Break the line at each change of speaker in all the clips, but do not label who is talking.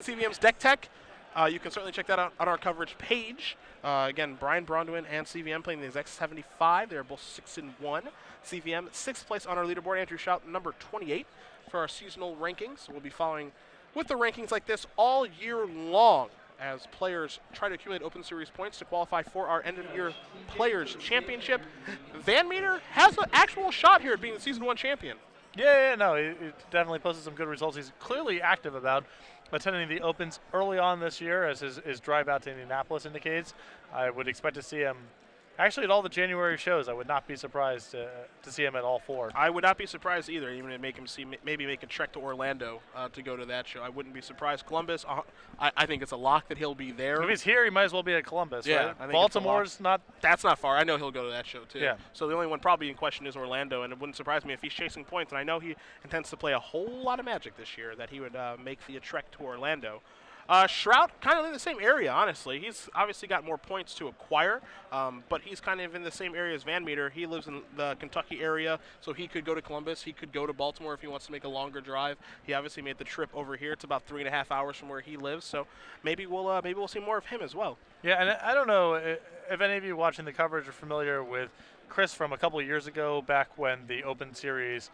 CVM's Deck Tech. You can certainly check that out on our coverage page. Again, Brian Bronwyn and CVM playing the exact 75. They're both 6-1. CVM 6th place on our leaderboard. Andrew Shrout, number 28 for our seasonal rankings. We'll be following with the rankings like this all year long as players try to accumulate Open Series points to qualify for our end-of-year Players Championship. VanMeter has an actual shot here at being the Season 1 champion.
Yeah, no, he definitely posted some good results. He's clearly active about attending the Opens early on this year, as his drive out to Indianapolis indicates. I would expect to see him actually at all the January shows. I would not be surprised to see him at all 4.
I would not be surprised either, even to make him maybe make a trek to Orlando to go to that show. I wouldn't be surprised. Columbus, I think it's a lock that he'll be there.
If he's here, he might as well be at Columbus,
yeah,
right?
I think
Baltimore's not.
That's not far. I know he'll go to that show too.
Yeah.
So the only one probably in question is Orlando, and it wouldn't surprise me if he's chasing points. And I know he intends to play a whole lot of Magic this year, that he would make the trek to Orlando. Shrout, kind of in the same area, honestly. He's obviously got more points to acquire, but he's kind of in the same area as VanMeter. He lives in the Kentucky area, so he could go to Columbus. He could go to Baltimore if he wants to make a longer drive. He obviously made the trip over here. It's about 3.5 hours from where he lives, so maybe we'll see more of him as well.
Yeah, and I don't know if any of you watching the coverage are familiar with Chris from a couple of years ago, back when the Open Series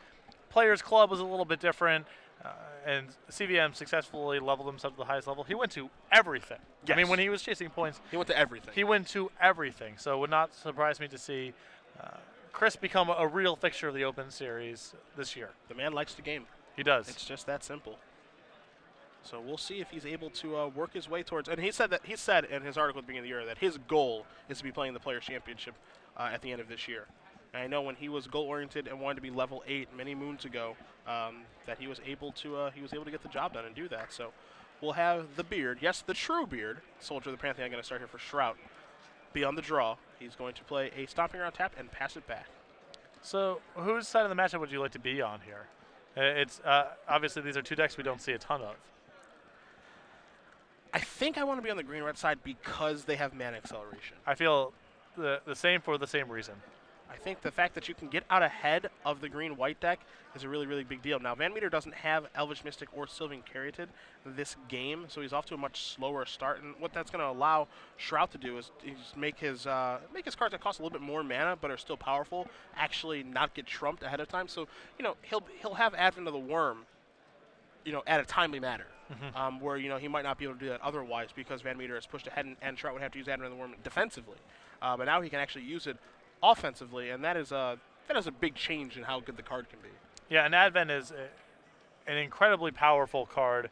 Players Club was a little bit different. And CVM successfully leveled himself to the highest level. He went to everything.
Yes.
I mean, when he was chasing points,
he went to everything.
He went to everything. So it would not surprise me to see Chris become a real fixture of the Open Series this year.
The man likes the game.
He does.
It's just that simple. So we'll see if he's able to work his way towards. And he said in his article at the beginning of the year that his goal is to be playing the Players Championship at the end of this year. And I know when he was goal-oriented and wanted to be level 8 many moons ago, that he was able to get the job done and do that. So we'll have the Beard, yes, the true Beard, Soldier of the Pantheon, going to start here for Shrout. Be on the draw. He's going to play a Stomping Ground tap and pass it back.
So whose side of the matchup would you like to be on here? It's obviously these are two decks we don't see a ton of.
I think I want to be on the green-red side because they have mana acceleration.
I feel the same for the same reason.
I think the fact that you can get out ahead of the green-white deck is a really, really big deal. Now, VanMeter doesn't have Elvish Mystic or Sylvan Caryatid this game, so he's off to a much slower start. And what that's going to allow Shrout to do is make his cards that cost a little bit more mana but are still powerful actually not get trumped ahead of time. So, he'll have Advent of the Worm, at a timely manner. Mm-hmm. Where he might not be able to do that otherwise because VanMeter is pushed ahead and Shrout would have to use Advent of the Worm defensively. But now he can actually use it offensively, and that is a big change in how good the card can be.
Yeah, and Advent is an incredibly powerful card.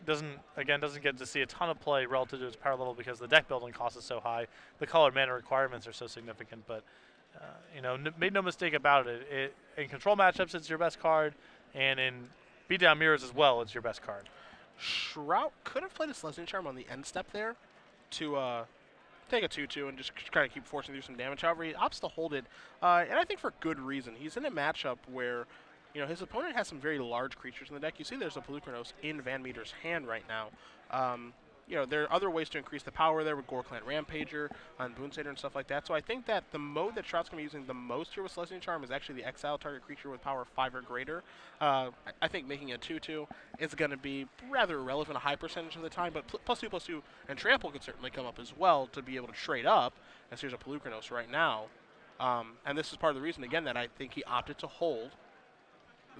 Doesn't get to see a ton of play relative to its power level because the deck building cost is so high. The colored mana requirements are so significant, but made no mistake about it. In control matchups, it's your best card, and in beatdown mirrors as well, it's your best card.
Shrout could have played a Celestial Charm on the end step there to take a 2/2 and just kind of keep forcing through some damage. However, he opts to hold it, and I think for good reason. He's in a matchup where, his opponent has some very large creatures in the deck. You see there's a Pelucranos in VanMeter's hand right now. There are other ways to increase the power there with Gore-Clan Rampager and Boonsater and stuff like that. So I think that the mode that Shrout's going to be using the most here with Celestial Charm is actually the exile target creature with power 5 or greater. I think making a 2/2 is going to be rather irrelevant a high percentage of the time, but +2/+2 and Trample could certainly come up as well to be able to trade up, as here's a Pelucranos right now. And this is part of the reason, again, that I think he opted to hold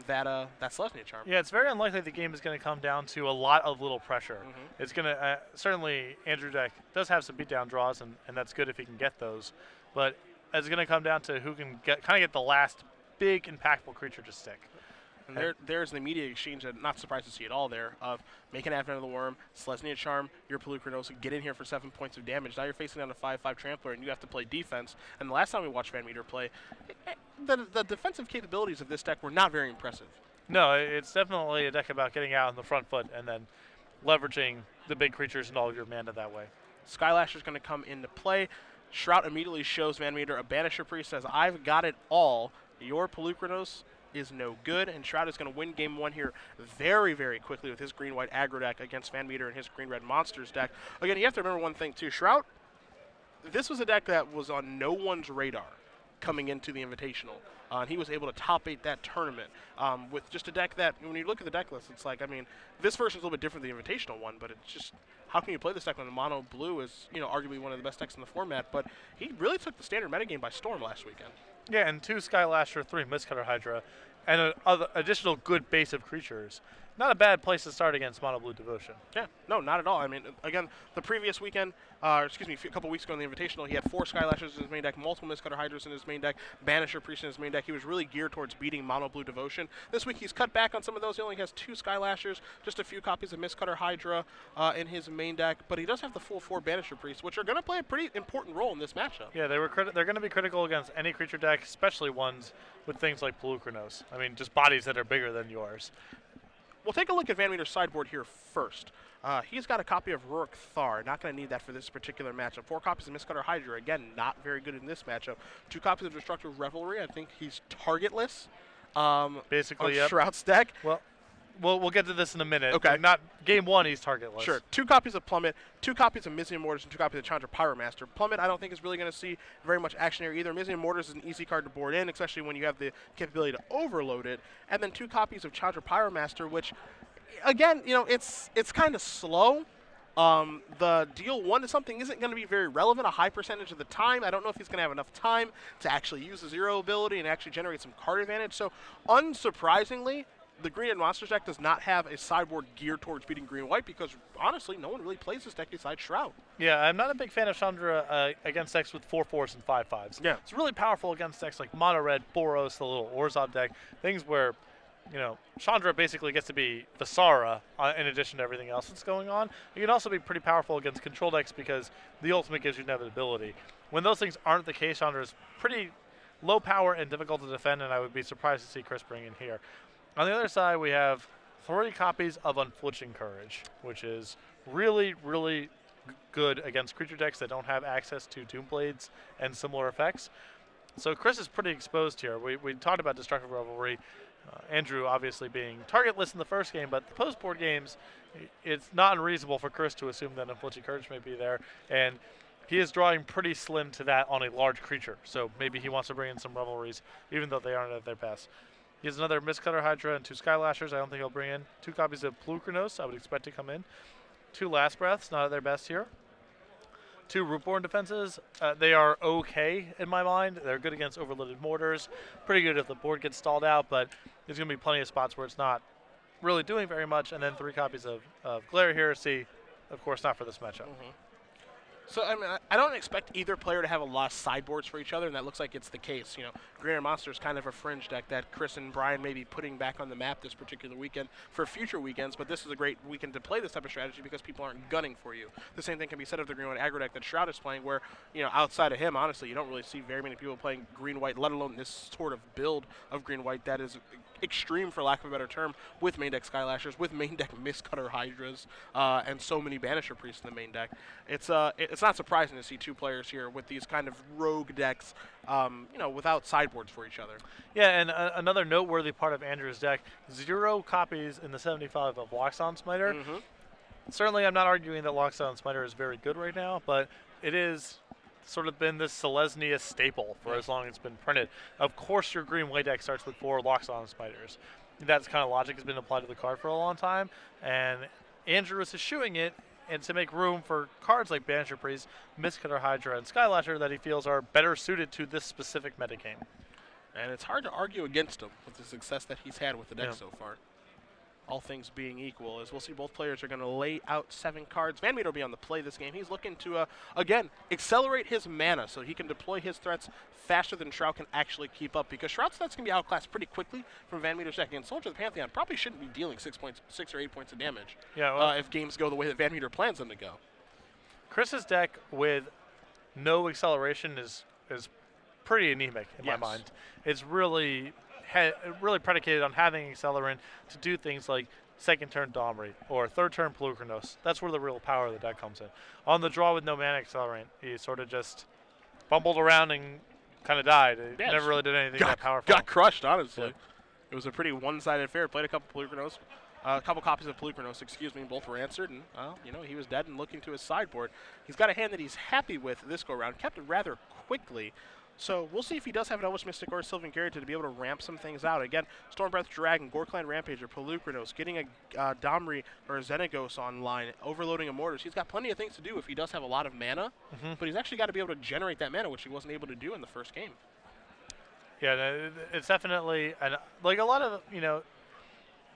that Celestial Charm.
Yeah, it's very unlikely the game is going to come down to a lot of little pressure.
Mm-hmm.
It's going to certainly Andrew deck does have some beatdown draws, and that's good if he can get those. But it's going to come down to who can get the last big impactful creature to stick.
And there's an immediate exchange that not surprised to see at all there of make an Advent of the Worm, Celestia Charm, your Pelucranos, get in here for 7 points of damage. Now you're facing down a 5/5 Trampler and you have to play defense. And the last time we watched VanMeter play, the defensive capabilities of this deck were not very impressive.
No, it's definitely a deck about getting out on the front foot and then leveraging the big creatures and all of your mana that way.
Skylasher's going to come into play. Shrout immediately shows VanMeter a Banisher Priest, says, I've got it all. Your Pelucranos is no good, and Shrout is going to win game 1 here very, very quickly with his green-white aggro deck against VanMeter and his green-red monsters deck. Again, you have to remember one thing, too. Shrout, this was a deck that was on no one's radar coming into the Invitational. And he was able to top 8 that tournament with just a deck that, when you look at the deck list, it's like, I mean, this version is a little bit different than the Invitational one, but it's just, how can you play this deck when the mono blue is, arguably one of the best decks in the format? But he really took the standard metagame by storm last weekend.
Yeah, and 2 Skylasher, 3 Mistcutter Hydra, and an additional good base of creatures. Not a bad place to start against Mono Blue Devotion.
Yeah, no, not at all. I mean, again, the previous weekend, a couple weeks ago in the Invitational, he had 4 Skylashes in his main deck, multiple Mistcutter Hydras in his main deck, Banisher Priest in his main deck. He was really geared towards beating Mono Blue Devotion. This week, he's cut back on some of those. He only has 2 Skylashers, just a few copies of Mistcutter Hydra in his main deck, but he does have the full 4 Banisher Priests, which are going to play a pretty important role in this matchup.
Yeah, they're going to be critical against any creature deck, especially ones with things like Pelucranos. I mean, just bodies that are bigger than yours.
We'll take a look at VanMeter's sideboard here first. He's got a copy of Rurik Thar. Not going to need that for this particular matchup. 4 copies of Mistcutter Hydra. Again, not very good in this matchup. 2 copies of Destructive Revelry. I think he's targetless.
Basically,
on Shrout's deck.
Well, we'll get to this in a minute.
Okay.
Not game 1, he's targetless.
Sure. 2 copies of Plummet, 2 copies of Mizium Mortars, and 2 copies of Chandra Pyromaster. Plummet, I don't think is really going to see very much action here either. Mizium Mortars is an easy card to board in, especially when you have the capability to overload it. And then 2 copies of Chandra Pyromaster, which, again, it's kind of slow. The deal 1 to something isn't going to be very relevant a high percentage of the time. I don't know if he's going to have enough time to actually use the 0 ability and actually generate some card advantage. So, unsurprisingly, the Green and Monsters deck does not have a sideboard geared towards beating green-white because, honestly, no one really plays this deck besides Shrout.
Yeah, I'm not a big fan of Chandra against decks with 4/4s and 5/5s.
Yeah.
It's really powerful against decks like Mono Red, Boros, the little Orzhov deck, things where, Chandra basically gets to be Visara in addition to everything else that's going on. It can also be pretty powerful against control decks because the ultimate gives you inevitability. When those things aren't the case, Chandra is pretty low power and difficult to defend, and I would be surprised to see Chris bring in here. On the other side, we have 3 copies of Unflinching Courage, which is really, really good against creature decks that don't have access to Doomblades and similar effects. So Chris is pretty exposed here. We talked about Destructive Revelry. Andrew obviously being targetless in the first game, but the post-board games, it's not unreasonable for Chris to assume that Unflinching Courage may be there. And he is drawing pretty slim to that on a large creature. So maybe he wants to bring in some Revelries, even though they aren't at their best. He has another Mistcutter Hydra and 2 Skylashers. I don't think he'll bring in. 2 copies of Pelucranos, I would expect to come in. 2 Last Breaths, not at their best here. 2 Rootborn Defenses. They are okay in my mind. They're good against overloaded mortars. Pretty good if the board gets stalled out, but there's going to be plenty of spots where it's not really doing very much. And then 3 copies of Glare Heresy. Of course, not for this matchup.
Mm-hmm. So, I mean, I don't expect either player to have a lot of sideboards for each other, and that looks like it's the case. Green and Monster is kind of a fringe deck that Chris and Brian may be putting back on the map this particular weekend for future weekends, but this is a great weekend to play this type of strategy because people aren't gunning for you. The same thing can be said of the green-white aggro deck that Shrout is playing where, outside of him, honestly, you don't really see very many people playing green-white, let alone this sort of build of green-white that is extreme, for lack of a better term, with main deck Skylashers, with main deck Mistcutter Hydras, and so many Banisher Priests in the main deck. It's not surprising to see 2 players here with these kind of rogue decks, without sideboards for each other.
Yeah, and another noteworthy part of Andrew's deck, 0 copies in the 75 of Loxodon Smiter.
Mm-hmm.
Certainly, I'm not arguing that Loxodon Smiter is very good right now, but it is sort of been this Selesnya staple for as long as it's been printed. Of course, your green-white deck starts with 4 Loxodon Smiters. That kind of logic has been applied to the card for a long time, and Andrew is eschewing it and to make room for cards like Banisher Priest, Mistcutter Hydra, and Skylasher that he feels are better suited to this specific metagame.
And it's hard to argue against him with the success that he's had with the deck so far. All things being equal, as we'll see both players are going to lay out 7 cards. VanMeter will be on the play this game. He's looking to, again, accelerate his mana so he can deploy his threats faster than Shrout can actually keep up, because Shrout's threats can be outclassed pretty quickly from VanMeter's deck. And Soldier of the Pantheon probably shouldn't be dealing 6 or 8 points of damage if games go the way that VanMeter plans them to go.
Chris's deck with no acceleration is pretty anemic in my mind. It's really predicated on having accelerant to do things like second turn Domri or third turn Pelucranos. That's where the real power of the deck comes in. On the draw with no mana accelerant, he sort of just bumbled around and kind of died. He never really did anything that powerful.
Got crushed, honestly. Yeah. It was a pretty one-sided affair. Played a couple Pelucranos. A couple copies of Pelucranos, both were answered, and, he was dead and looking to his sideboard. He's got a hand that he's happy with this go-around, kept it rather quickly. So we'll see if he does have an Elvish Mystic or a Sylvan Garrett to be able to ramp some things out. Again, Stormbreath Dragon, Gorkland Rampager, Pelucranos, getting a Domri or a Xenagos online, overloading Immortals. He's got plenty of things to do if he does have a lot of mana, but he's actually got to be able to generate that mana, which he wasn't able to do in the first game.
Yeah, it's definitely, like a lot of,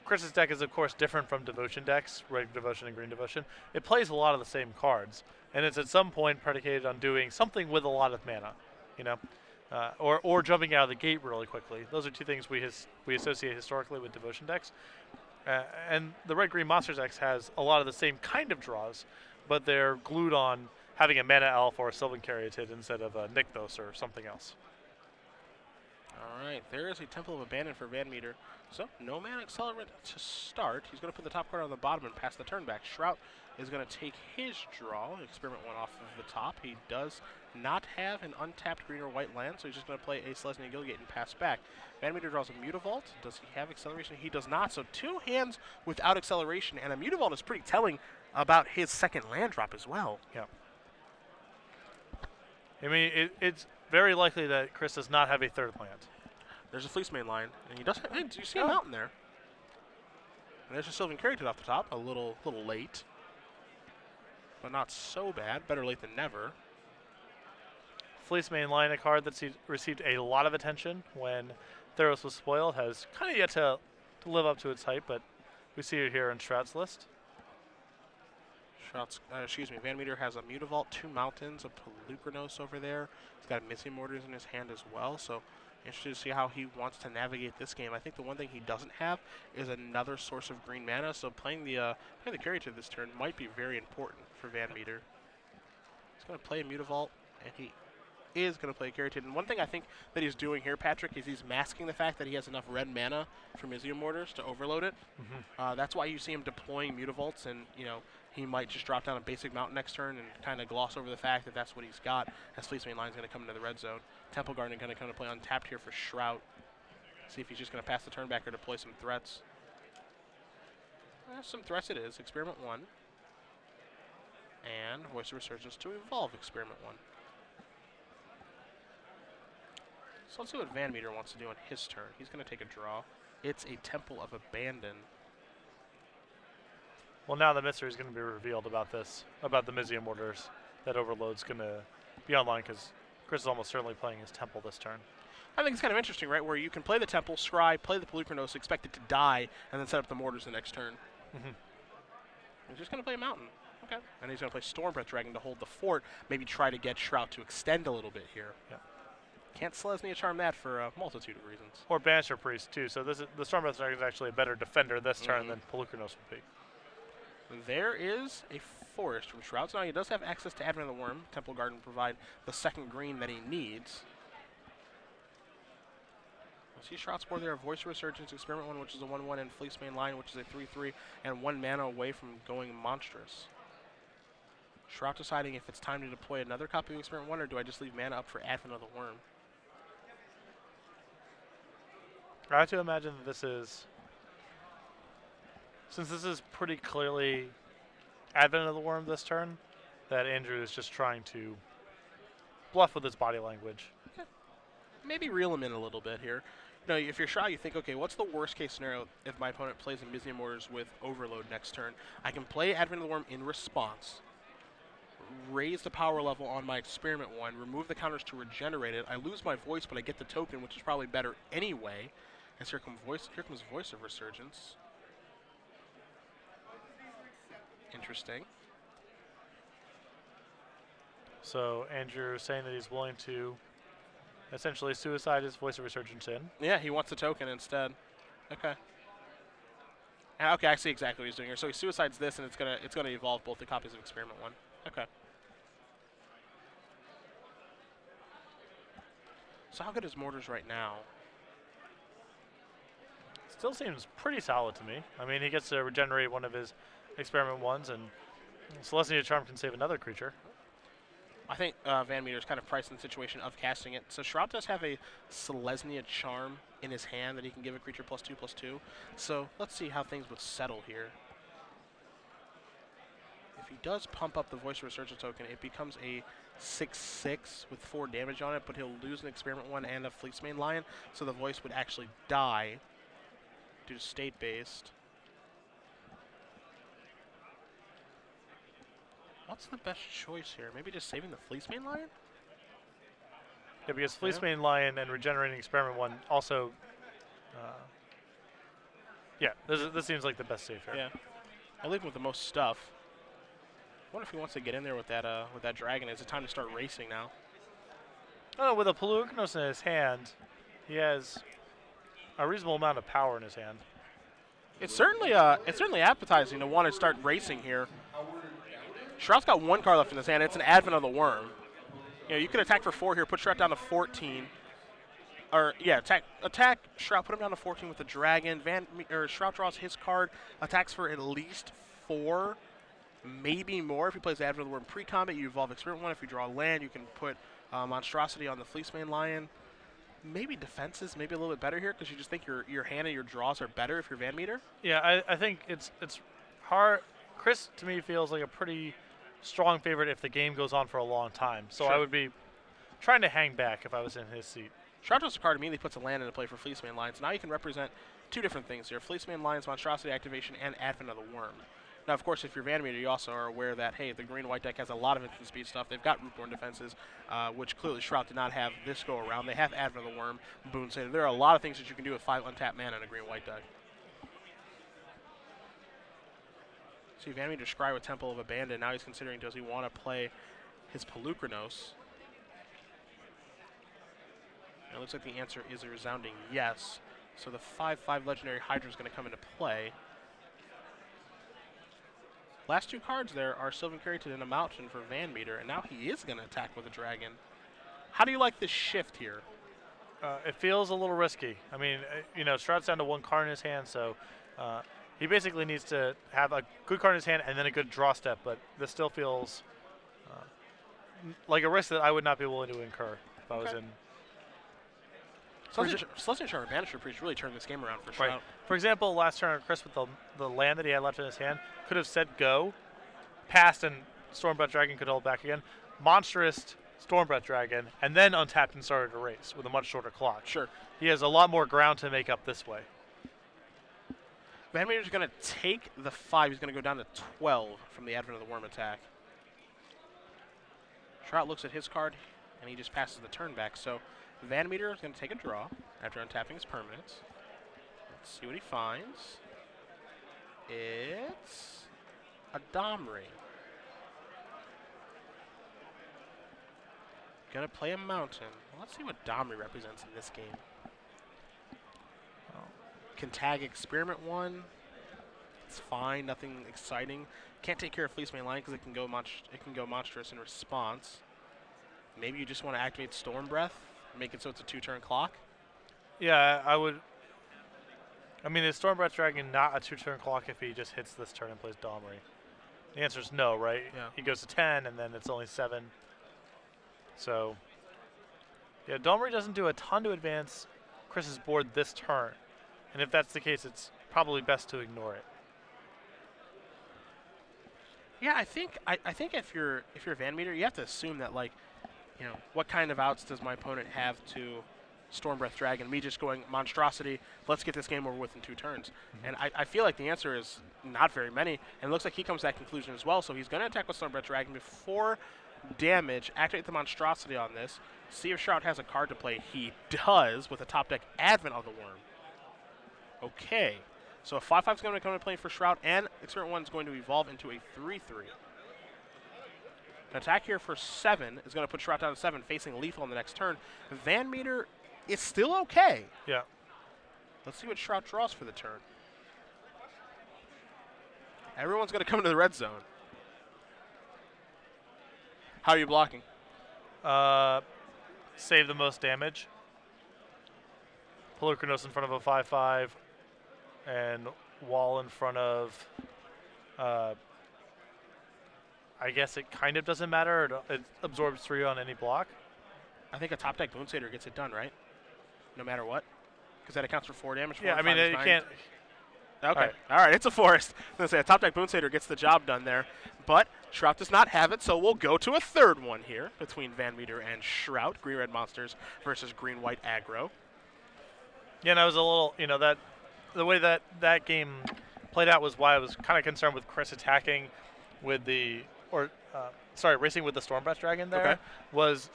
Chris's deck is, of course, different from Devotion decks, Red Devotion and Green Devotion. It plays a lot of the same cards, and it's at some point predicated on doing something with a lot of mana, or jumping out of the gate really quickly. Those are two things we associate historically with Devotion decks. And the Red Green Monsters decks has a lot of the same kind of draws, but they're glued on having a Mana Elf or a Sylvan Caryatid instead of a Nykthos or something else.
All right, there is a Temple of Abandon for VanMeter. So, no mana accelerant to start. He's going to put the top card on the bottom and pass the turn back. Shrout is going to take his draw, experiment one off of the top. He does not have an untapped green or white land, so he's just going to play a Selesnya Guildgate and pass back. VanMeter draws a Mutavault. Does he have acceleration? He does not. So, two hands without acceleration, and a Mutavault is pretty telling about his second land drop as well.
Yeah. I mean, it's very likely that Chris does not have a third land.
There's a Fleece main line, and he doesn't. Hey, do you see a mountain there? And there's a Sylvan Caryatid off the top, a little late, but not so bad. Better late than never.
Fleece main line, a card that's received a lot of attention when Theros was spoiled, has kind of yet to live up to its hype, but we see it here in Shrout's list.
VanMeter has a Mutavault, two mountains, a Pelucranos over there. He's got Missing Mortars in his hand as well, so interested to see how he wants to navigate this game. I think the one thing he doesn't have is another source of green mana, so playing the Caryatid this turn might be very important for VanMeter. He's going to play a Mutavault, and he is going to play a Caryatid. And one thing I think that he's doing here, Patrick, is he's masking the fact that he has enough red mana from Mizzium Mortars to overload it. That's why you see him deploying Mutavaults, and he might just drop down a basic mountain next turn and kind of gloss over the fact that that's what he's got, as Fleece main line is going to come into the red zone. Temple Garden going to come to play untapped here for Shrout. See if he's just going to pass the turn back or deploy some threats. Some threats it is. Experiment 1. And Voice of Resurgence to evolve Experiment 1. So let's see what VanMeter wants to do on his turn. He's going to take a draw. It's a Temple of Abandon.
Well, now the mystery is going to be revealed about this, about the Mizzium Mortars. That Overload's going to be online because Chris is almost certainly playing his Temple this turn.
I think it's kind of interesting, right, where you can play the Temple, scry, play the Pelucranos, expect it to die, and then set up the Mortars the next turn. He's just going to play a Mountain. Okay. And he's going to play Stormbreath Dragon to hold the fort, maybe try to get Shrout to extend a little bit here.
Yeah.
Can't Selesnya Charm that for a multitude of reasons.
Or Banisher Priest, too. So this is, the Stormbreath Dragon is actually a better defender this turn than Pelucranos would be.
There is a forest from Shrout. Now he does have access to Advent of the Worm. Temple Garden provide the second green that he needs. See Shrout's board there, Voice of Resurgence, Experiment 1, which is a 1-1, and Fleece main line, which is a 3-3, and 1 mana away from going monstrous. Shrout deciding if it's time to deploy another copy of Experiment 1, or do I just leave mana up for Advent of the Worm?
I have to imagine that this is, since this is pretty clearly Advent of the Worm this turn, that Andrew is just trying to bluff with his body language.
Okay. Maybe reel him in a little bit here. If you're Shrout, you think, okay, what's the worst case scenario if my opponent plays a Mizzium Mortars with Overload next turn? I can play Advent of the Worm in response, raise the power level on my Experiment 1, remove the counters to regenerate it. I lose my voice, but I get the token, which is probably better anyway. As here comes Voice of Resurgence. Interesting.
So Andrew saying that he's willing to essentially suicide his Voice of Resurgence in.
Yeah, he wants the token instead. Okay. Okay, I see exactly what he's doing here. So he suicides this, and it's gonna evolve both the copies of Experiment 1. Okay. So how good is Mortars right now?
Still seems pretty solid to me. I mean, he gets to regenerate one of his Experiment 1s, and Selesnya Charm can save another creature.
I think VanMeter is kind of priced in the situation of casting it. So Shrout does have a Selesnya Charm in his hand that he can give a creature +2/+2. So let's see how things would settle here. If If he does pump up the Voice Resurgence token, it becomes a 6/6 with 4 damage on it, but he'll lose an Experiment 1 and a Fleecemane Lion, so the Voice would actually die due to state-based. What's the best choice here? Maybe just saving the Fleecemane Lion?
Yeah, because Fleecemane Lion and Regenerating Experiment 1 also... yeah, this seems like the best save here.
Yeah. I leave him with the most stuff. I wonder if he wants to get in there with that dragon. Is it time to start racing now?
Oh, with a Peluknos in his hand, he has a reasonable amount of power in his hand.
It's certainly appetizing to want to start racing here. Shrout's got 1 card left in his hand. It's an Advent of the Worm. You know, you could attack for 4 here, put Shrout down to 14. Or yeah, attack Shrout, put him down to 14 with the dragon. Shrout draws his card, attacks for at least 4, maybe more. If he plays Advent of the Worm pre-combat, you evolve Experiment 1. If you draw land, you can put Monstrosity on the Fleecemane Lion. Maybe defenses, maybe a little bit better here because you just think your hand and your draws are better if you're VanMeter.
Yeah, I think it's hard. Chris to me feels like a pretty strong favorite if the game goes on for a long time. So
Sure.
I would be trying to hang back if I was in his seat.
Shrout draws a card, immediately puts a land into play for Fleecemane Lions. Now you can represent 2 different things here: Fleecemane Lions, Monstrosity activation, and Advent of the Worm. Now, of course, if you're VanMeter, you also are aware that, hey, the green-white deck has a lot of instant speed stuff. They've got Rootborn defenses, which clearly Shrout did not have this go around. They have Advent of the Worm, Boon Satyr. There are a lot of things that you can do with 5 untapped mana in a green-white deck. See, VanMeter scry with Temple of Abandon. Now he's considering, does he want to play his Pelukrinos? It looks like the answer is a resounding yes. So the 5/5 Legendary Hydra is going to come into play. Last 2 cards there are Sylvan Carrington and a Mountain for VanMeter, and now he is going to attack with a dragon. How do you like this shift here?
It feels a little risky. I mean, you know, Shroud's down to 1 card in his hand, so he basically needs to have a good card in his hand and then a good draw step, but this still feels like a risk that I would not be willing to incur if I was in.
Celestial Charm and Banisher Priest really turned this game around for Shrout.
Right. For example, last turn, Chris with the land that he had left in his hand could have said go, passed, and Stormbreath Dragon could hold back again. Monstrous Stormbreath Dragon, and then untapped and started a race with a much shorter clock.
Sure.
He has a lot more ground to make up this way.
VanMeter's going to take the 5. He's going to go down to 12 from the Advent of the Worm attack. Shrout looks at his card, and he just passes the turn back. So VanMeter is going to take a draw after untapping his permanents. Let's see what he finds. It's a Domri. Gonna play a Mountain. Let's see what Domri represents in this game. Can tag Experiment 1. It's fine, nothing exciting. Can't take care of Fleecemane Lion because it can go monstrous in response. Maybe you just want to activate Storm Breath, make it so it's a 2-turn clock.
Yeah, I would. I mean, is Stormbreath Dragon not a 2-turn clock if he just hits this turn and plays Domri? The answer is no, right?
Yeah.
He goes to 10, and then it's only 7. So, yeah, Domri doesn't do a ton to advance Chris's board this turn. And if that's the case, it's probably best to ignore it.
Yeah, I think if you're VanMeter, you have to assume that, like, you know, what kind of outs does my opponent have to Stormbreath Dragon? Me just going Monstrosity, let's get this game over with in 2 turns. And I feel like the answer is not very many, and it looks like he comes to that conclusion as well. So he's going to attack with Stormbreath Dragon before damage, activate the Monstrosity on this, see if Shrout has a card to play. He does with a top deck Advent of the Worm. Okay, so a 5/5 is going to come into play for Shrout, and Experiment 1 is going to evolve into a 3/3. An attack here for 7 is going to put Shrout down to 7, facing lethal on the next turn. VanMeter is still okay.
Yeah.
Let's see what Shrout draws for the turn. Everyone's going to come into the red zone. How are you blocking?
Save the most damage. Pelukrinos in front of a 5/5, and wall in front of. I guess it kind of doesn't matter. It absorbs 3 on any block.
I think a top deck Boon Satyr gets it done, right? No matter what, because that accounts for 4 damage.
Yeah, I mean you can't.
Okay. All right. It's a forest. I was going to say a top deck Boonsader gets the job done there. But Shrout does not have it, so we'll go to a third one here between VanMeter and Shrout. Green-red monsters versus green-white aggro.
Yeah, and I was a little, that the way that game played out was why I was kind of concerned with Chris attacking with racing with the Stormbreath Dragon there.
Okay.
Was,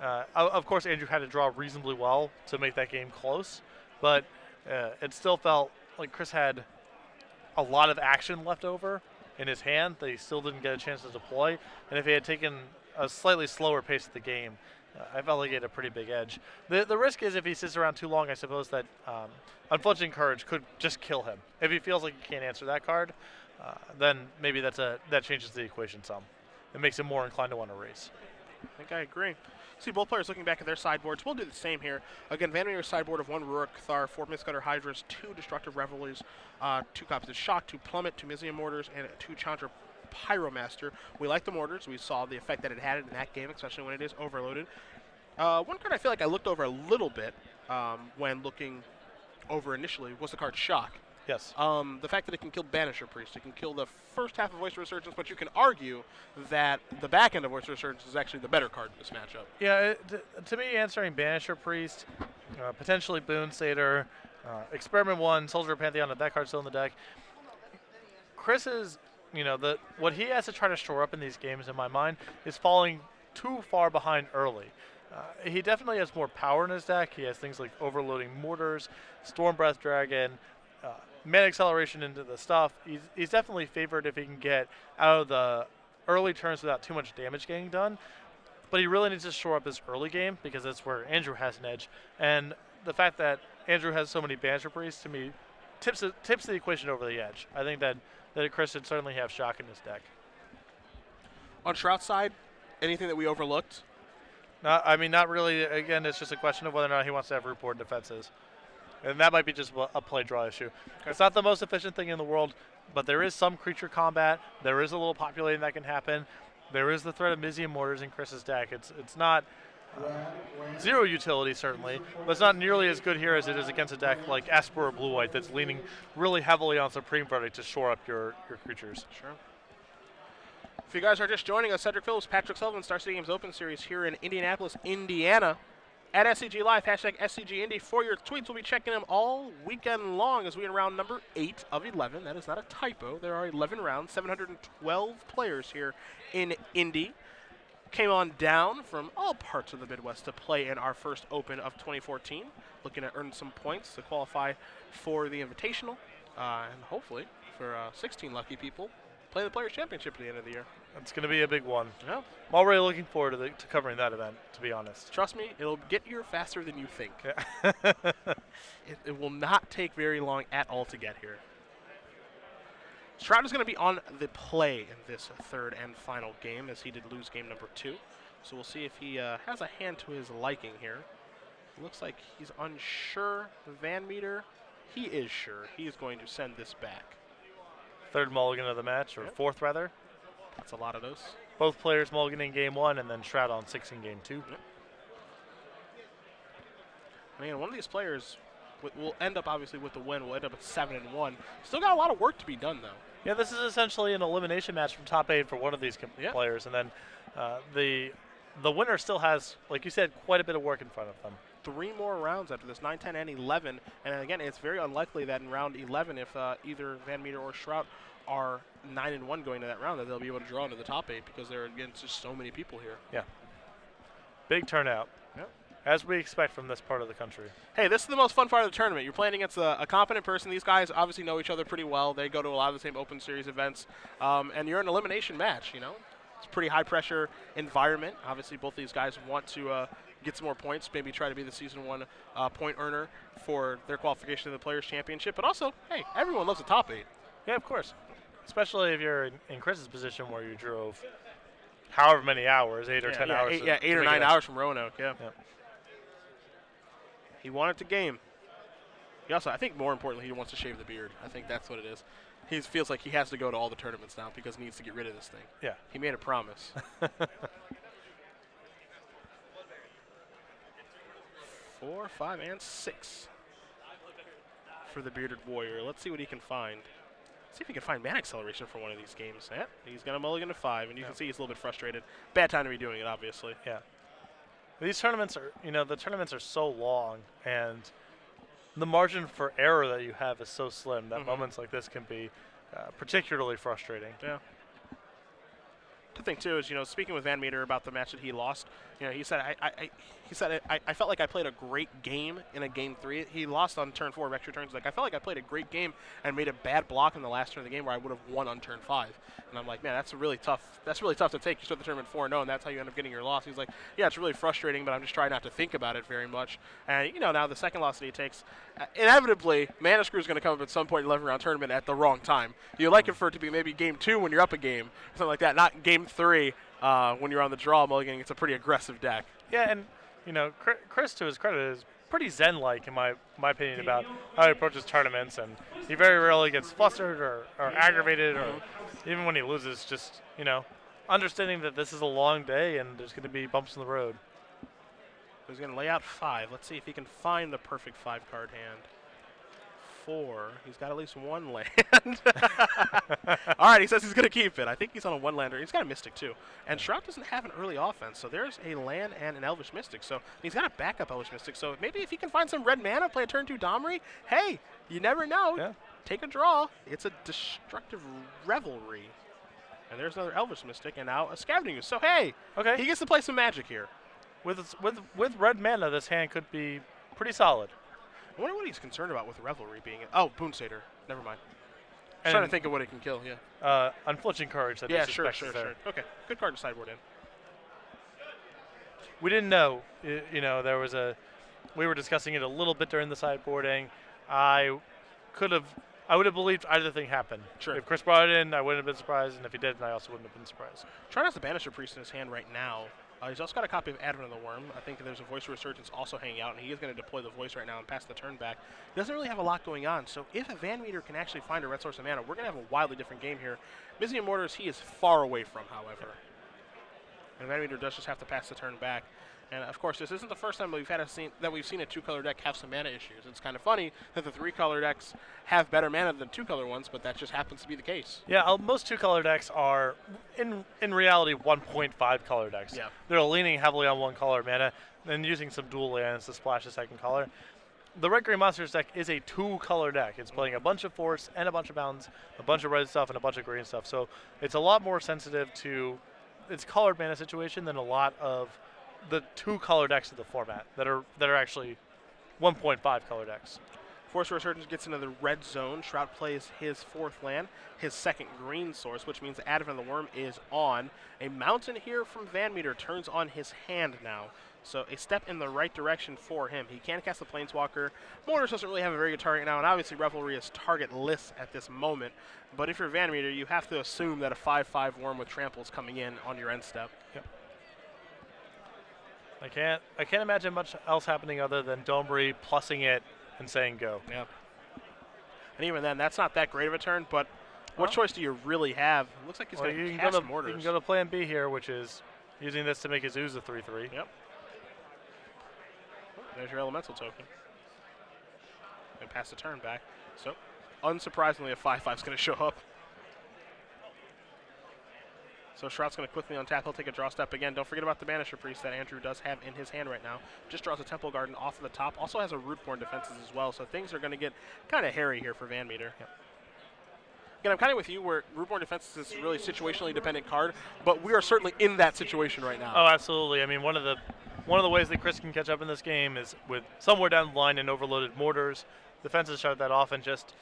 of course, Andrew had to draw reasonably well to make that game close, but it still felt like Chris had a lot of action left over in his hand that he still didn't get a chance to deploy. And if he had taken a slightly slower pace of the game, I felt like he had a pretty big edge. The risk is if he sits around too long, I suppose that Unflinching Courage could just kill him. If he feels like he can't answer that card, then maybe that changes the equation some. It makes him more inclined to want to race.
I think I agree. See both players looking back at their sideboards. We'll do the same here. Again, VanMeter's sideboard of 1 Rurik Thar, 4 Mistcutter Hydras, 2 Destructive Revelries, 2 copies of Shock, 2 Plummet, 2 Mizium Mortars, and 2 Chandra Pyromaster. We like the Mortars. We saw the effect that it had in that game, especially when it is overloaded. One card I feel like I looked over a little bit when looking over initially was the card Shock.
Yes.
The fact that it can kill Banisher Priest, it can kill the first half of Voice of Resurgence, but you can argue that the back end of Voice of Resurgence is actually the better card in this matchup.
Yeah, to me, answering Banisher Priest, potentially Boonsader, Experiment 1, Soldier of Pantheon, if that card's still in the deck. Chris is, what he has to try to shore up in these games, in my mind, is falling too far behind early. He definitely has more power in his deck. He has things like overloading Mortars, Stormbreath Dragon, Man Acceleration into the stuff. He's definitely favored if he can get out of the early turns without too much damage getting done. But he really needs to shore up his early game because that's where Andrew has an edge. And the fact that Andrew has so many Banisher Priests, to me, tips the equation over the edge. I think that Chris should certainly have Shock in his deck.
On Shrout's side, anything that we overlooked?
Not really. Again, it's just a question of whether or not he wants to have root board defenses. And that might be just a play draw issue. Okay. It's not the most efficient thing in the world, but there is some creature combat. There is a little populating that can happen. There is the threat of Mizium Mortars in Chris's deck. It's not zero utility, certainly, but it's not nearly as good here as it is against a deck like Esper or Blue-White that's leaning really heavily on Supreme Verdict to shore up your creatures.
Sure. If you guys are just joining us, Cedric Phillips, Patrick Sullivan, Star City Games Open Series here in Indianapolis, Indiana. At SCG Live, hashtag SCGINDY for your tweets. We'll be checking them all weekend long as we are in round number 8 of 11. That is not a typo. There are 11 rounds, 712 players here in Indy. Came on down from all parts of the Midwest to play in our first Open of 2014. Looking to earn some points to qualify for the Invitational. And hopefully, for 16 lucky people, play the Players' Championship at the end of the year.
It's going to be a big one.
Yeah.
I'm already looking forward to covering that event, to be honest.
Trust me, it'll get here faster than you think.
Yeah.
It will not take very long at all to get here. Shrout is going to be on the play in this third and final game, as he did lose game number 2. So we'll see if he has a hand to his liking here. Looks like he's unsure. VanMeter, he is sure. He is going to send this back.
Third mulligan of the match, or fourth rather.
That's a lot of those.
Both players mulligan in game 1 and then Shrout on 6 in game 2.
Yep. I mean, one of these players will end up obviously with the win. We'll end up at 7-1. Still got a lot of work to be done though.
Yeah, this is essentially an elimination match from top 8 for one of these players, and then the winner still has, like you said, quite a bit of work in front of them.
3 more rounds after this, 9, 10, and 11. And again, it's very unlikely that in round 11, if either VanMeter or Shrout are 9-1 going to that round, that they'll be able to draw into the top 8 because there are, again, just so many people here.
Yeah. Big turnout.
Yeah.
As we expect from this part of the country.
Hey, this is the most fun part of the tournament. You're playing against a competent person. These guys obviously know each other pretty well. They go to a lot of the same Open Series events. And you're in an elimination match, you know. It's a pretty high-pressure environment. Obviously, both these guys want to get some more points, maybe try to be the Season 1 point earner for their qualification to the Players' Championship. But also, hey, everyone loves the top 8.
Yeah, of course. Especially if you're in Chris's position where you drove however many hours, 8 or 10 hours.
8 or 9 hours from Roanoke, yeah.
Yep.
He wanted to game. He also, I think more importantly, he wants to shave the beard. I think that's what it is. He feels like he has to go to all the tournaments now because he needs to get rid of this thing.
Yeah.
He made a promise. 4, 5, and 6. for the Bearded Warrior. Let's see what he can find. See if he can find mana acceleration for one of these games. Yeah, he's going to mulligan to 5, and you can see he's a little bit frustrated. Bad time to be doing it, obviously.
Yeah. These tournaments are, the tournaments are so long, and the margin for error that you have is so slim that moments like this can be particularly frustrating.
Yeah. The thing too is, speaking with VanMeter about the match that he lost, he said I felt like I played a great game in a game 3. He lost on turn 4 of extra turns. Like, I felt like I played a great game and made a bad block in the last turn of the game where I would have won on turn 5. And I'm like, man, that's really tough to take. You start the tournament 4-0, and that's how you end up getting your loss. He's like, yeah, it's really frustrating, but I'm just trying not to think about it very much. And now the second loss that he takes, inevitably, Mana Screw is going to come up at some point in the 11th round tournament at the wrong time. You like it for it to be maybe game 2 when you're up a game, or something like that, not game 3 when you're on the draw mulliganing. It's a pretty aggressive deck.
Yeah, and Chris, to his credit, is pretty zen-like in my opinion about how he approaches tournaments, and he very rarely gets flustered or aggravated, or even when he loses, just understanding that this is a long day and there's going to be bumps in the road.
He's going to lay out 5. Let's see if he can find the perfect 5-card hand. 4. He's got at least 1 land. All right, he says he's going to keep it. I think he's on a 1-lander. He's got a Mystic, too. And Shrout doesn't have an early offense, so there's a land and an Elvish Mystic. So he's got a backup Elvish Mystic. So maybe if he can find some red mana, play a turn 2 Domri, hey, you never know.
Yeah.
Take a draw. It's a Destructive Revelry. And there's another Elvish Mystic, and now a Scavenging Ooze. So, hey,
okay,
he gets to play some Magic here.
With red mana, this hand could be pretty solid.
I wonder what he's concerned about with Revelry being. Oh, Boon Satyr. Never mind. I'm trying to think of what it can kill. Yeah.
Unflinching Courage.
Yeah, sure. Okay, good card to sideboard in.
We didn't know. There was we were discussing it a little bit during the sideboarding. I would have believed either thing happened.
Sure.
If Chris brought it in, I wouldn't have been surprised, and if he didn't, I also wouldn't have been surprised.
Trying has the Banisher Priest in his hand right now. He's also got a copy of Advent of the Worm. I think there's a Voice of Resurgence also hanging out, and he is going to deploy the Voice right now and pass the turn back. He doesn't really have a lot going on, so if a VanMeter can actually find a red source of mana, we're going to have a wildly different game here. Mizzing Mortars, he is far away from, however. And VanMeter does just have to pass the turn back. And of course, this isn't the first time we've seen a 2-color deck have some mana issues. It's kind of funny that the 3-color decks have better mana than 2-color ones, but that just happens to be the case.
Yeah, most 2-color decks are, in reality, 1.5 color decks.
Yeah.
They're leaning heavily on 1-color mana and using some dual lands to splash a second color. The Red Green Monsters deck is a 2-color deck. It's playing a bunch of force and a bunch of bounds, a bunch of red stuff and a bunch of green stuff. So it's a lot more sensitive to its colored mana situation than a lot of the 2-color decks of the format that are actually 1.5 color decks.
Force Resurgence gets into the red zone. Shrout plays his 4th land, his 2nd green source, which means the Advent of the Worm is on. A mountain here from VanMeter turns on his hand now. So a step in the right direction for him. He can cast the Planeswalker. Mortars doesn't really have a very good target now, and obviously Revelry is targetless at this moment. But if you're VanMeter, you have to assume that a 5/5 Worm with Trample is coming in on your end step.
Yep. I can't imagine much else happening other than Domri plussing it and saying go.
Yeah. And even then, that's not that great of a turn, but what choice do you really have? It looks like he's going to cast Mortars.
You can go to plan B here, which is using this to make his Ooze a 3/3.
Yep. There's your Elemental token. And pass the turn back. So, unsurprisingly, a 5/5 is going to show up. So Shrout's going to quickly untap. He'll take a draw step again. Don't forget about the Banisher Priest that Andrew does have in his hand right now. Just draws a Temple Garden off of the top. Also has a Rootborn defenses as well. So things are going to get kind of hairy here for VanMeter.
Yep.
Again, I'm kind of with you where Rootborn defenses is a really situationally dependent card, but we are certainly in that situation right now.
Oh, absolutely. I mean, one of the ways that Chris can catch up in this game is with somewhere down the line in overloaded Mortars. Defenses shut that off, and just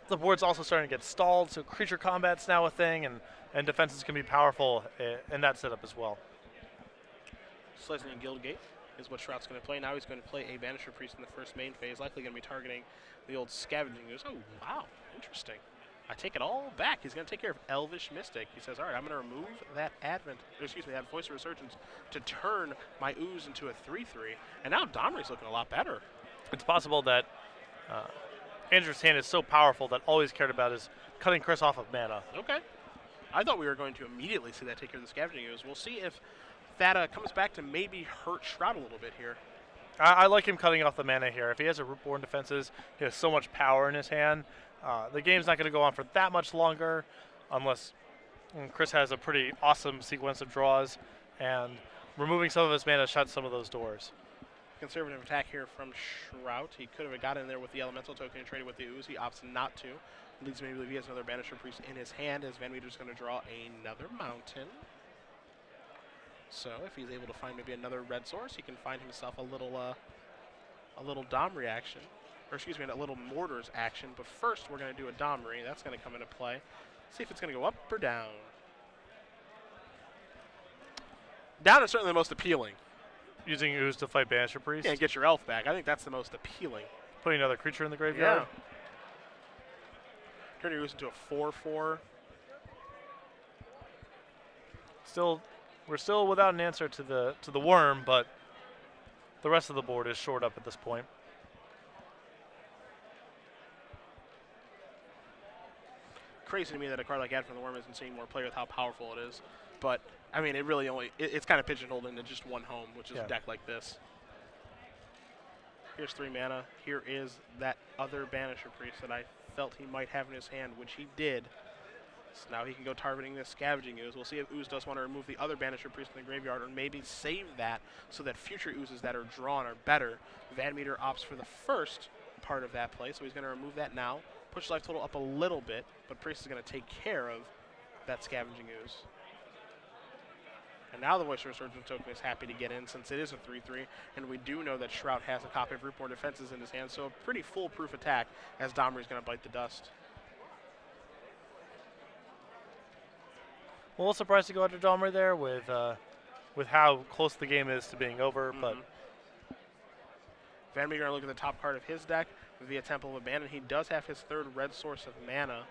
the board's also starting to get stalled, so creature combat's now a thing, and defenses can be powerful in that setup as well.
Slicing in Guildgate is what Shrout's going to play. Now he's going to play a Banisher Priest in the first main phase, likely going to be targeting the old Scavenging Ooze. Oh, wow, interesting. I take it all back. He's going to take care of Elvish Mystic. He says, all right, I'm going to remove that that Voice of Resurgence to turn my Ooze into a 3/3. And now Domri's looking a lot better.
It's possible that Andrew's hand is so powerful that all he's cared about is cutting Chris off of mana.
Okay. I thought we were going to immediately see that take care of the Scavenging Ooze. We'll see if that comes back to maybe hurt Shrout a little bit here.
I like him cutting off the mana here. If he has a Rootborn defenses, he has so much power in his hand. The game's not going to go on for that much longer unless Chris has a pretty awesome sequence of draws, and removing some of his mana shuts some of those doors.
Conservative attack here from Shrout. He could have got in there with the elemental token and traded with the ooze. He opts not to. Leads me to believe he has another Banisher Priest in his hand, as VanMeter's going to draw another mountain. So if he's able to find maybe another red source, he can find himself a little Dom reaction. Or excuse me, a little Mortars action. But first we're going to do a Domri. That's going to come into play. See if it's going to go up or down. Down is certainly the most appealing.
Using Ooze to fight Banisher Priest?
Yeah, and get your elf back. I think that's the most appealing.
Putting another creature in the graveyard?
Yeah. Turn your Ooze into a 4/4.
We're still without an answer to the worm, but the rest of the board is shored up at this point.
Crazy to me that a card like Ad from the Worm isn't seeing more play with how powerful it is. But, I mean, it really only, it's kind of pigeonholed into just one home, which is a deck like this. Here's 3 mana. Here is that other Banisher Priest that I felt he might have in his hand, which he did. So now he can go targeting this Scavenging Ooze. We'll see if Ooze does want to remove the other Banisher Priest in the graveyard, or maybe save that so that future Oozes that are drawn are better. VanMeter opts for the first part of that play, so he's going to remove that now. Push life total up a little bit, but Priest is going to take care of that Scavenging Ooze. And now the Voice of Resurgence token is happy to get in since it is a 3/3, and we do know that Shrout has a copy of Rootborn Defenses in his hand, so a pretty foolproof attack as Domri is going to bite the dust.
A little surprised to go under Domri there with how close the game is to being over, but
VanMeter going to look at the top card of his deck via Temple of Abandon. He does have his 3rd red source of mana.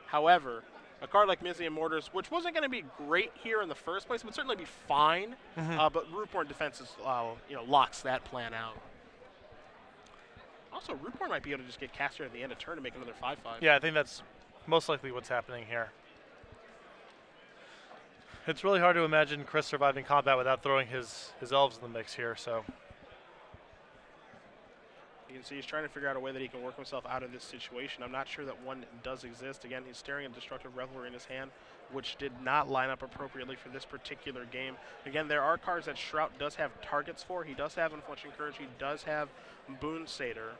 However, a card like Mizzy and Mortars, which wasn't going to be great here in the first place, would certainly be fine. But Rootborn Defenses, locks that plan out. Also, Rootborn might be able to just get cast here at the end of turn to make another 5/5.
Yeah, I think that's most likely what's happening here. It's really hard to imagine Chris surviving combat without throwing his elves in the mix here. So
you can see he's trying to figure out a way that he can work himself out of this situation. I'm not sure that one does exist. Again, he's staring at Destructive Revelry in his hand, which did not line up appropriately for this particular game. Again, there are cards that Shrout does have targets for. He does have Unflinching Courage. He does have Boon Satyr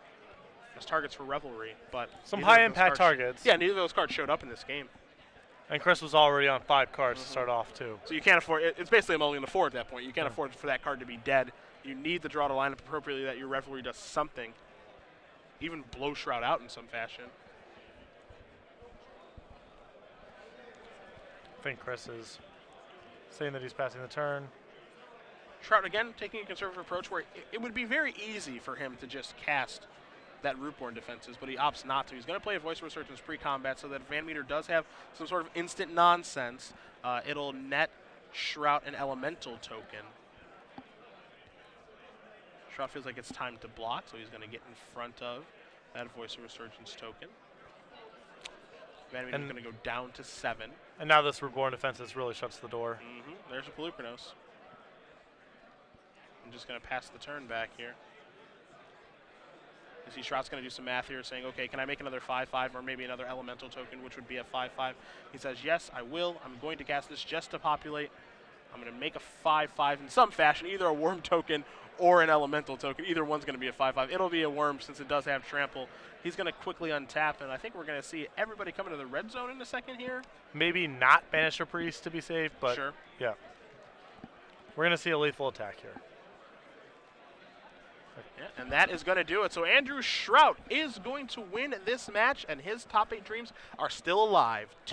as targets for Revelry. But
some high-impact targets.
Yeah, neither of those cards showed up in this game.
And Chris was already on 5 cards to start off, too.
So you can't afford – it's basically a mulligan the 4 at that point. You can't afford for that card to be dead. You need the draw to line up appropriately that your Revelry does something. Even blow Shroud out in some fashion.
I think Chris is saying that he's passing the turn.
Shroud, again, taking a conservative approach where it would be very easy for him to just cast that Rootborn Defenses, but he opts not to. He's going to play a Voice of Resurgence pre-combat so that if VanMeter does have some sort of instant nonsense, it'll net Shrout an Elemental token. Shrout feels like it's time to block, so he's going to get in front of that Voice of Resurgence token. VanMeter's going to go down to 7.
And now this Reborn Defenses really shuts the door.
There's a Pelucranos. I'm just going to pass the turn back here. You see Shrout's going to do some math here, saying, okay, can I make another 5/5 or maybe another Elemental token, which would be a 5/5? He says, yes, I will. I'm going to cast this just to populate. I'm going to make a 5/5 in some fashion, either a Worm token or an Elemental token. Either one's going to be a 5/5. It'll be a Worm since it does have Trample. He's going to quickly untap, and I think we're going to see everybody come into the red zone in a second here.
Maybe not Banisher Priest to be safe, but
sure.
Yeah. We're going to see a lethal attack here.
Yeah, and that is going to do it. So Andrew Shrout is going to win this match, and his top 8 dreams are still alive.